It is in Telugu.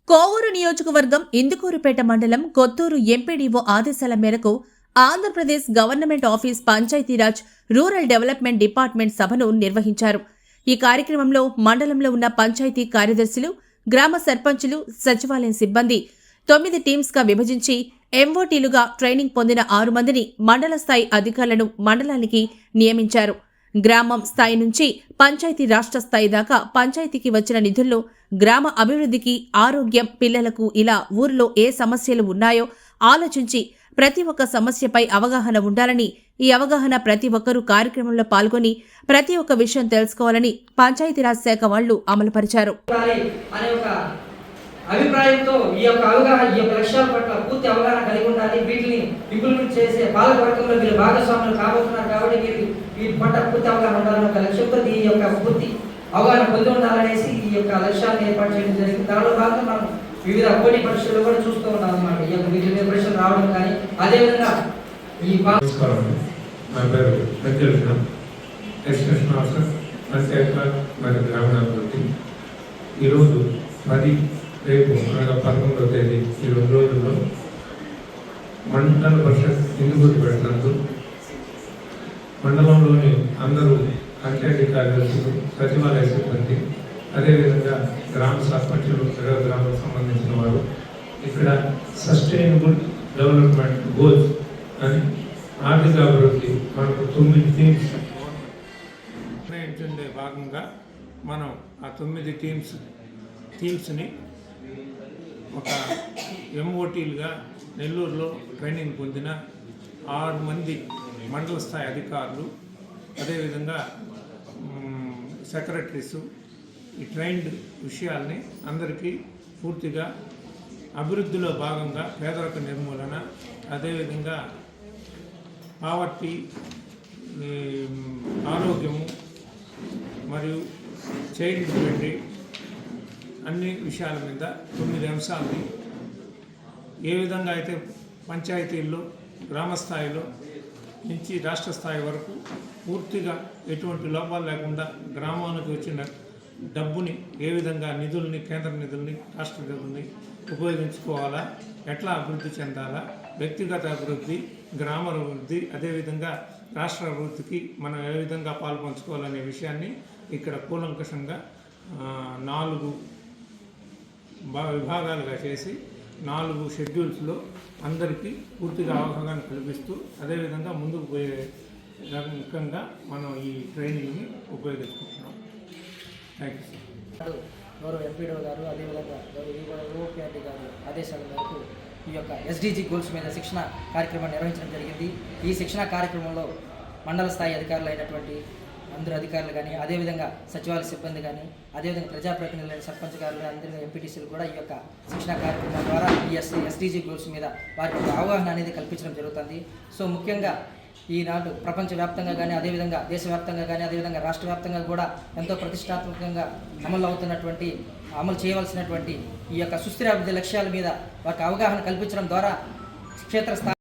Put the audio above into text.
కోవూరు నియోజకవర్గం ఇందుకూరుపేట మండలం కొత్తూరు ఎంపీడీఓ ఆదేశాల మేరకు Andhra Pradesh government office Panchayati Raj rural development department సభను నిర్వహించారు. ఈ కార్యక్రమంలో మండలంలో ఉన్న పంచాయతీ కార్యదర్శులు, గ్రామ సర్పంచులు, సచివాలయం సిబ్బంది 9 టీమ్స్గా విభజించి ఎంఓటీలుగా ట్రైనింగ్ పొందిన 6 మందిని మండల స్థాయి అధికారులను మండలానికి నియమించారు. గ్రామం స్థాయి నుంచి పంచాయతీ రాష్ట్ర స్థాయి దాకా పంచాయతీకి వచ్చిన నిధుల్లో గ్రామ అభివృద్ధికి, ఆరోగ్యం, పిల్లలకు ఇలా ఊరిలో ఏ సమస్యలు ఉన్నాయో ఆలోచించి ప్రతి ఒక్క సమస్యపై అవగాహన ఉండాలని, ఈ అవగాహన ప్రతి ఒక్కరూ కార్యక్రమంలో పాల్గొని ప్రతి ఒక్క విషయం తెలుసుకోవాలని పంచాయతీరాజ్ శాఖ వాళ్లు అమలుపరిచారు. అభిప్రాయంతో ఈ యొక్క అవగాహన, ఈ యొక్క లక్ష్యాల పట్ల పూర్తి అవగాహన కలిగి ఉండాలి. వీటిని ఇంప్లిమెంట్ చేసే పాలకవర్గంలో మీరు భాగస్వాములు కాబోతున్నారు కాబట్టి వీటి పట్ల పూర్తి అవగాహన ఉండాలని ఒక లక్ష్యంతో ఈ యొక్క పూర్తి అవగాహన పొంది ఉండాలనేసి ఈ యొక్క లక్ష్యాన్ని ఏర్పాటు చేయడం జరిగింది. దానిలో భాగంగా మనం వివిధ పోటీ పరీక్షలు కూడా చూస్తూ ఉన్నాం అన్నమాట. ఈ యొక్క వివిధ పరీక్షలు రావడం కానీ అదేవిధంగా ఈ ఈరోజు 10 రేపు అనగా 11వ తేదీ ఈ 2 రోజుల్లో మండల పరిషత్ ఇందుకూరుపేట నందు మండలంలోని అందరూ పంచాయతీ కార్యదర్శులు, సచివాలయ సిబ్బంది, అదేవిధంగా గ్రామ సర్పంచులు, గ్రామాలకు సంబంధించిన వారు ఇక్కడ సస్టైనబుల్ డెవలప్మెంట్ గోల్స్ అని ఆర్థిక అభివృద్ధి మనకు 9 టీమ్స్ నిర్ణయించే భాగంగా మనం ఆ 9 టీమ్స్ని ఒక ఎంఓటీలుగా నెల్లూరులో ట్రైనింగ్ పొందిన 6 మంది మండల స్థాయి అధికారులు, అదేవిధంగా సెక్రటరీసు ఈ ట్రైన్డ్ విషయాల్ని అందరికీ పూర్తిగా అభివృద్ధిలో భాగంగా పేదరిక నిర్మూలన, అదేవిధంగా పావర్టీ, ఆరోగ్యము మరియు చైల్డ్ ఫ్రెండ్లీ అన్ని విషయాల మీద 9 అంశాలని ఏ విధంగా అయితే పంచాయతీల్లో గ్రామ స్థాయిలో నుంచి రాష్ట్ర స్థాయి వరకు పూర్తిగా ఎటువంటి లోపాలు లేకుండా గ్రామానికి వచ్చిన డబ్బుని ఏ విధంగా నిధుల్ని, కేంద్ర నిధుల్ని, రాష్ట్ర నిధుల్ని ఉపయోగించుకోవాలా, ఎట్లా అభివృద్ధి చెందాలా, వ్యక్తిగత అభివృద్ధి, గ్రామ అభివృద్ధి, అదేవిధంగా రాష్ట్ర అభివృద్ధికి మనం ఏ విధంగా పాల్పంచుకోవాలనే విషయాన్ని ఇక్కడ కూలంకషంగా 4 విభాగాలుగా చేసి 4 షెడ్యూల్స్లో అందరికీ పూర్తిగా అవగాహన కల్పిస్తూ అదేవిధంగా ముందుకు పోయే ముఖ్యంగా మనం ఈ ట్రైనింగ్ని ఉపయోగించుకుంటున్నాం. Thank you sir. గౌరవ ఎంపీడో గారు, అదేవిధంగా గౌరవ ఓపీఆర్టీ గారు ఆదేశాల మేరకు ఈ యొక్క ఎస్డీజీ గోల్స్ మీద శిక్షణ కార్యక్రమాన్ని నిర్వహించడం జరిగింది. ఈ శిక్షణ కార్యక్రమంలో మండల స్థాయి అధికారులు అయినటువంటి అందరూ అధికారులు కానీ, అదేవిధంగా సచివాలయ సిబ్బంది కానీ, అదేవిధంగా ప్రజాప్రతినిధులైన సర్పంచ్ గారు, అందరూ ఎంపీటీసీలు కూడా ఈ యొక్క శిక్షణ కార్యక్రమం ద్వారా ఈ ఎస్డీజీ గోల్స్ మీద వారికి ఒక అవగాహన అనేది కల్పించడం జరుగుతుంది. సో ముఖ్యంగా ఈనాడు ప్రపంచవ్యాప్తంగా కానీ, అదేవిధంగా దేశవ్యాప్తంగా కానీ, అదేవిధంగా రాష్ట్ర వ్యాప్తంగా కూడా ఎంతో ప్రతిష్టాత్మకంగా అమలు చేయవలసినటువంటి ఈ యొక్క సుస్థిర అభివృద్ధి లక్ష్యాల మీద వారికి అవగాహన కల్పించడం ద్వారా క్షేత్రస్థాయి